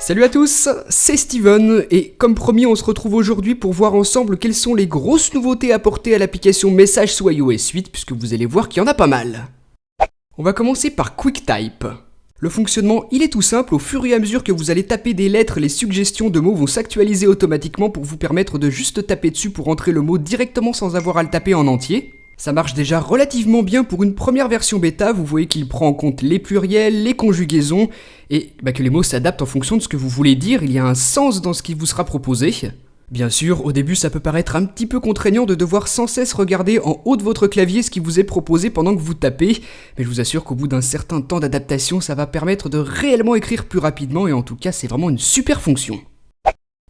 Salut à tous, c'est Steven et comme promis on se retrouve aujourd'hui pour voir ensemble quelles sont les grosses nouveautés apportées à l'application Messages sous iOS 8 puisque vous allez voir qu'il y en a pas mal. On va commencer par QuickType. Le fonctionnement il est tout simple, au fur et à mesure que vous allez taper des lettres, les suggestions de mots vont s'actualiser automatiquement pour vous permettre de juste taper dessus pour entrer le mot directement sans avoir à le taper en entier. Ça marche déjà relativement bien pour une première version bêta, vous voyez qu'il prend en compte les pluriels, les conjugaisons, et que les mots s'adaptent en fonction de ce que vous voulez dire, il y a un sens dans ce qui vous sera proposé. Bien sûr, au début ça peut paraître un petit peu contraignant de devoir sans cesse regarder en haut de votre clavier ce qui vous est proposé pendant que vous tapez, mais je vous assure qu'au bout d'un certain temps d'adaptation, ça va permettre de réellement écrire plus rapidement, et en tout cas c'est vraiment une super fonction.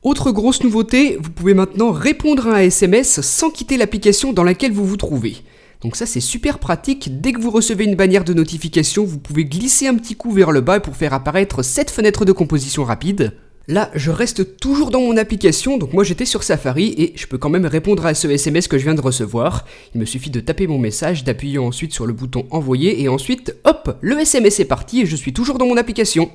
Autre grosse nouveauté, vous pouvez maintenant répondre à un SMS sans quitter l'application dans laquelle vous vous trouvez. Donc ça c'est super pratique, dès que vous recevez une bannière de notification, vous pouvez glisser un petit coup vers le bas pour faire apparaître cette fenêtre de composition rapide. Là, je reste toujours dans mon application, donc moi j'étais sur Safari et je peux quand même répondre à ce SMS que je viens de recevoir. Il me suffit de taper mon message, d'appuyer ensuite sur le bouton envoyer et ensuite, hop, le SMS est parti et je suis toujours dans mon application.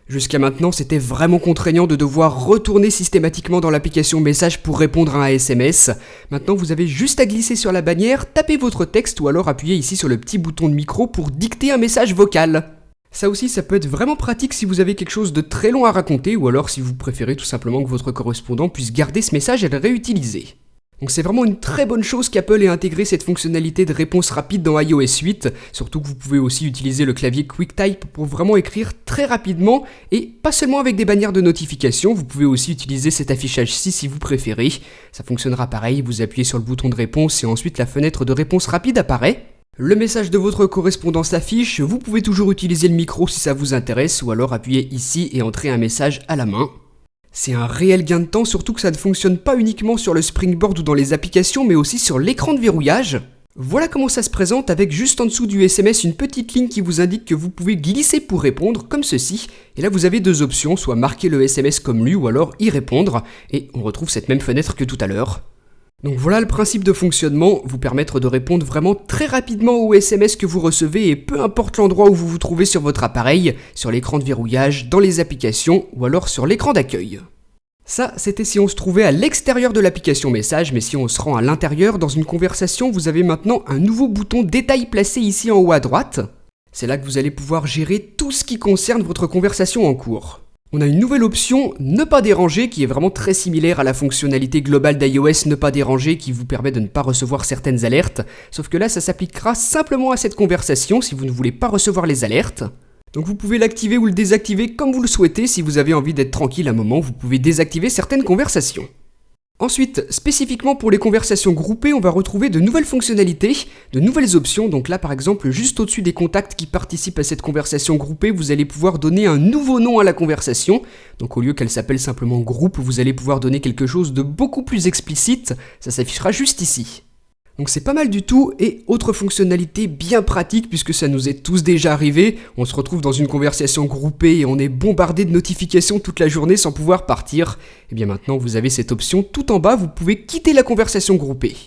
Jusqu'à maintenant, c'était vraiment contraignant de devoir retourner systématiquement dans l'application Messages pour répondre à un SMS. Maintenant, vous avez juste à glisser sur la bannière, taper votre texte ou alors appuyer ici sur le petit bouton de micro pour dicter un message vocal. Ça aussi, ça peut être vraiment pratique si vous avez quelque chose de très long à raconter ou alors si vous préférez tout simplement que votre correspondant puisse garder ce message et le réutiliser. Donc c'est vraiment une très bonne chose qu'Apple ait intégré cette fonctionnalité de réponse rapide dans iOS 8, surtout que vous pouvez aussi utiliser le clavier QuickType pour vraiment écrire très rapidement, et pas seulement avec des bannières de notification, vous pouvez aussi utiliser cet affichage-ci si vous préférez. Ça fonctionnera pareil, vous appuyez sur le bouton de réponse et ensuite la fenêtre de réponse rapide apparaît. Le message de votre correspondant s'affiche, vous pouvez toujours utiliser le micro si ça vous intéresse, ou alors appuyer ici et entrer un message à la main. C'est un réel gain de temps, surtout que ça ne fonctionne pas uniquement sur le Springboard ou dans les applications, mais aussi sur l'écran de verrouillage. Voilà comment ça se présente avec juste en dessous du SMS une petite ligne qui vous indique que vous pouvez glisser pour répondre, comme ceci. Et là vous avez deux options, soit marquer le SMS comme lu ou alors y répondre, et on retrouve cette même fenêtre que tout à l'heure. Donc voilà le principe de fonctionnement, vous permettre de répondre vraiment très rapidement aux SMS que vous recevez et peu importe l'endroit où vous vous trouvez sur votre appareil, sur l'écran de verrouillage, dans les applications ou alors sur l'écran d'accueil. Ça, c'était si on se trouvait à l'extérieur de l'application Messages, mais si on se rend à l'intérieur, dans une conversation, vous avez maintenant un nouveau bouton détail placé ici en haut à droite. C'est là que vous allez pouvoir gérer tout ce qui concerne votre conversation en cours. On a une nouvelle option, ne pas déranger, qui est vraiment très similaire à la fonctionnalité globale d'iOS ne pas déranger qui vous permet de ne pas recevoir certaines alertes, sauf que là ça s'appliquera simplement à cette conversation si vous ne voulez pas recevoir les alertes. Donc vous pouvez l'activer ou le désactiver comme vous le souhaitez, si vous avez envie d'être tranquille un moment, vous pouvez désactiver certaines conversations. Ensuite, spécifiquement pour les conversations groupées, on va retrouver de nouvelles fonctionnalités, de nouvelles options. Donc là, par exemple, juste au-dessus des contacts qui participent à cette conversation groupée, vous allez pouvoir donner un nouveau nom à la conversation. Donc au lieu qu'elle s'appelle simplement groupe, vous allez pouvoir donner quelque chose de beaucoup plus explicite. Ça s'affichera juste ici. Donc c'est pas mal du tout, et autre fonctionnalité bien pratique puisque ça nous est tous déjà arrivé, on se retrouve dans une conversation groupée et on est bombardé de notifications toute la journée sans pouvoir partir. Et bien maintenant vous avez cette option tout en bas, vous pouvez quitter la conversation groupée.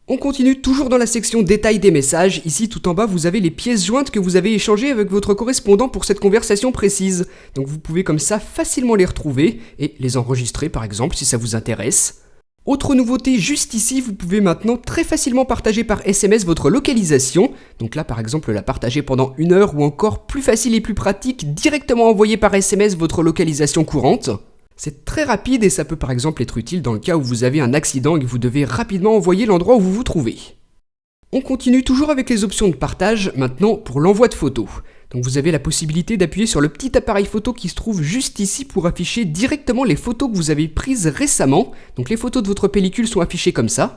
On continue toujours dans la section détail des messages, ici tout en bas vous avez les pièces jointes que vous avez échangées avec votre correspondant pour cette conversation précise. Donc vous pouvez comme ça facilement les retrouver et les enregistrer par exemple si ça vous intéresse. Autre nouveauté, juste ici, vous pouvez maintenant très facilement partager par SMS votre localisation. Donc là, par exemple, la partager pendant 1 heure ou encore plus facile et plus pratique, directement envoyer par SMS votre localisation courante. C'est très rapide et ça peut par exemple être utile dans le cas où vous avez un accident et que vous devez rapidement envoyer l'endroit où vous vous trouvez. On continue toujours avec les options de partage, maintenant pour l'envoi de photos. Donc vous avez la possibilité d'appuyer sur le petit appareil photo qui se trouve juste ici pour afficher directement les photos que vous avez prises récemment. Donc les photos de votre pellicule sont affichées comme ça.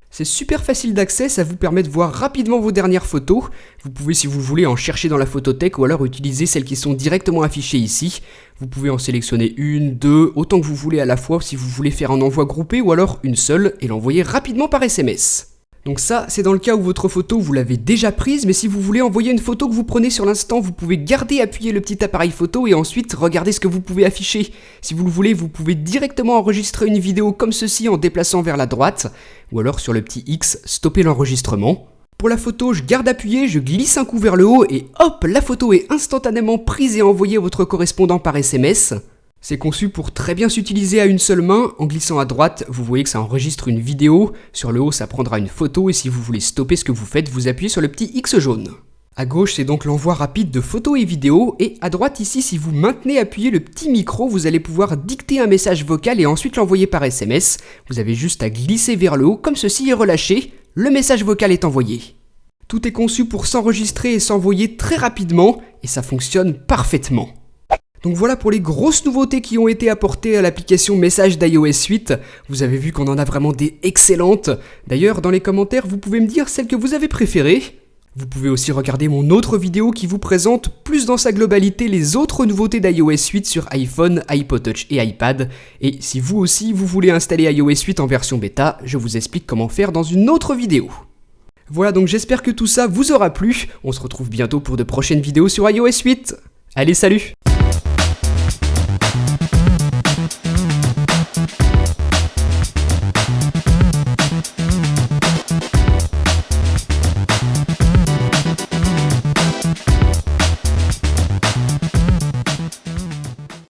C'est super facile d'accès, ça vous permet de voir rapidement vos dernières photos. Vous pouvez si vous voulez en chercher dans la photothèque ou alors utiliser celles qui sont directement affichées ici. Vous pouvez en sélectionner 1, 2, autant que vous voulez à la fois si vous voulez faire un envoi groupé ou alors une seule et l'envoyer rapidement par SMS. Donc ça, c'est dans le cas où votre photo, vous l'avez déjà prise, mais si vous voulez envoyer une photo que vous prenez sur l'instant, vous pouvez garder appuyé le petit appareil photo et ensuite regarder ce que vous pouvez afficher. Si vous le voulez, vous pouvez directement enregistrer une vidéo comme ceci en déplaçant vers la droite, ou alors sur le petit X, stopper l'enregistrement. Pour la photo, je garde appuyé, je glisse un coup vers le haut et hop, la photo est instantanément prise et envoyée à votre correspondant par SMS. C'est conçu pour très bien s'utiliser à une seule main. En glissant à droite, vous voyez que ça enregistre une vidéo. Sur le haut, ça prendra une photo et si vous voulez stopper ce que vous faites, vous appuyez sur le petit X jaune. À gauche, c'est donc l'envoi rapide de photos et vidéos. Et à droite ici, si vous maintenez appuyé le petit micro, vous allez pouvoir dicter un message vocal et ensuite l'envoyer par SMS. Vous avez juste à glisser vers le haut comme ceci et relâcher. Le message vocal est envoyé. Tout est conçu pour s'enregistrer et s'envoyer très rapidement et ça fonctionne parfaitement. Donc voilà pour les grosses nouveautés qui ont été apportées à l'application Message d'iOS 8. Vous avez vu qu'on en a vraiment des excellentes. D'ailleurs, dans les commentaires, vous pouvez me dire celle que vous avez préférée. Vous pouvez aussi regarder mon autre vidéo qui vous présente plus dans sa globalité les autres nouveautés d'iOS 8 sur iPhone, iPod Touch et iPad. Et si vous aussi vous voulez installer iOS 8 en version bêta, je vous explique comment faire dans une autre vidéo. Voilà, donc j'espère que tout ça vous aura plu. On se retrouve bientôt pour de prochaines vidéos sur iOS 8. Allez, salut!